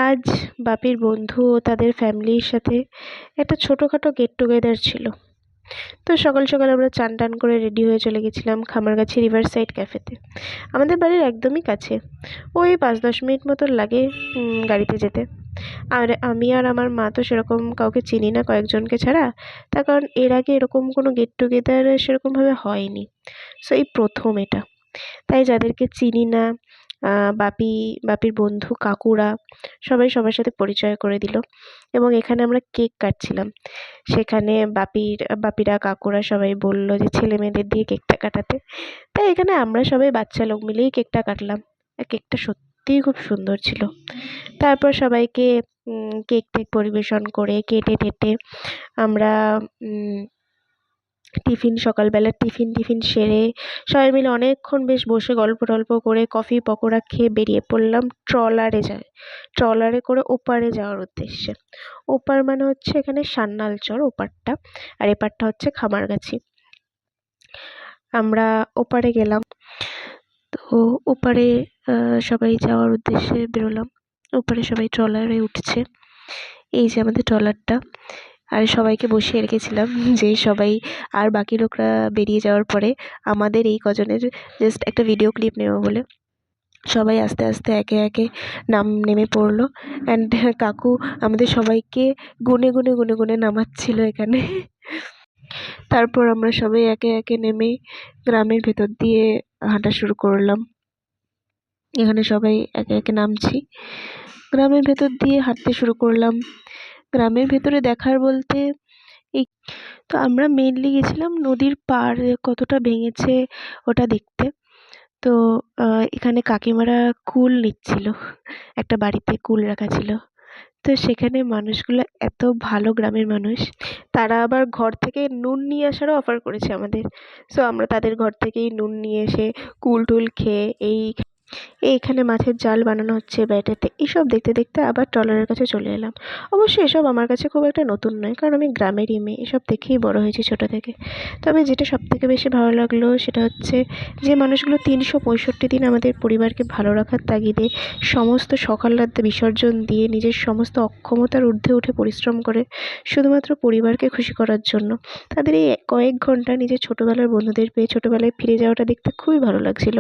আজ বাপির বন্ধু ও তাদের ফ্যামিলির সাথে একটা ছোটোখাটো গেট টুগেদার ছিল। তো সকাল সকাল আমরা চান টান করে রেডি হয়ে চলে গেছিলাম খামারগাছি রিভার সাইড ক্যাফেতে। আমাদের বাড়ির একদমই কাছে, ওই 5-10 মিনিট মতো লাগে গাড়িতে যেতে। আর আমি আর আমার মা তো সেরকম কাউকে চিনি না কয়েকজনকে ছাড়া, তার কারণ এর আগে এরকম কোনো গেট টুগেদার সেরকমভাবে হয়নি। সো এই প্রথম এটা। তাই যাদেরকে চিনি না, বাপির বন্ধু কাকুরা সবাই সবার সাথে পরিচয় করে দিল। এবং এখানে আমরা কেক কাটছিলাম। সেখানে বাপিরা কাকুরা সবাই বলল যে ছেলে মেয়েদের দিয়ে কেকটা কাটাতে। তাই এখানে আমরা সবাই বাচ্চা লোক মিলেই কেকটা কাটলাম। আর কেকটা সত্যিই খুব সুন্দর ছিল। তারপর সবাইকে কেক টেক পরিবেশন করে কেটে টেটে আমরা সকালবেলার টিফিন সেরে সবাই মিলে অনেকক্ষণ বেশ বসে গল্প টল্প করে কফি পকোড়া খেয়ে বেরিয়ে পড়লাম ট্রলারে করে ওপারে যাওয়ার উদ্দেশ্যে। ওপার মানে হচ্ছে এখানে সান্যালচর ওপারটা, আর এপারটা হচ্ছে খামারগাছি। আমরা ওপারে গেলাম। তো ওপারে সবাই যাওয়ার উদ্দেশ্যে বেরোলাম। ওপারে সবাই ট্রলারে উঠছে। এই যে আমাদের ট্রলারটা। আর সবাইকে বসিয়ে রেখেছিলাম যে সবাই আর বাকি লোকরা বেরিয়ে যাওয়ার পরে আমাদের এই কজনের জাস্ট একটা ভিডিও ক্লিপ নেব বলে সবাই আস্তে আস্তে একে একে নেমে পড়লো। অ্যান্ড কাকু আমাদের সবাইকে গুনে নামাচ্ছিল এখানে। তারপর আমরা সবাই একে একে নেমে গ্রামের ভেতর দিয়ে হাঁটা শুরু করলাম। এখানে সবাই একে একে নামছি, গ্রামের ভেতর দিয়ে হাঁটতে শুরু করলাম। গ্রামের ভেতরে দেখার বলতে এই তো আমরা মেনলি গেছিলাম নদীর পাড় কতটা ভেঙেছে ওটা দেখতে। তো এখানে কাকিমারা কুল নিচ্ছিল, একটা বাড়িতে কুল রাখা ছিল। তো সেখানে মানুষগুলো এত ভালো, গ্রামের মানুষ। তারা আবার ঘর থেকে নুন নিয়ে আসারও অফার করেছে আমাদের। সো আমরা তাদের ঘর থেকেই নুন নিয়ে এসে কুল টুল খেয়ে এইখানে মাছের জাল বানানো হচ্ছে ব্যাটেতে, এসব দেখতে দেখতে আবার ট্রলারের কাছে চলে এলাম। অবশ্যই এসব আমার কাছে খুব একটা নতুন নয়, কারণ আমি গ্রামেরই মেয়ে, এসব দেখেই বড় হয়েছি ছোটো থেকে। তবে যেটা সবথেকে বেশি ভালো লাগলো সেটা হচ্ছে যে মানুষগুলো 365 দিন আমাদের পরিবারকে ভালো রাখার তাগিদে সমস্ত সকাল রাত বিসর্জন দিয়ে নিজের সমস্ত অক্ষমতার ঊর্ধ্বে উঠে পরিশ্রম করে শুধুমাত্র পরিবারকে খুশি করার জন্য, তাদের এই কয়েক ঘন্টা নিজের ছোটোবেলার বন্ধুদের পেয়ে ছোটোবেলায় ফিরে যাওয়াটা দেখতে খুবই ভালো লাগছিল।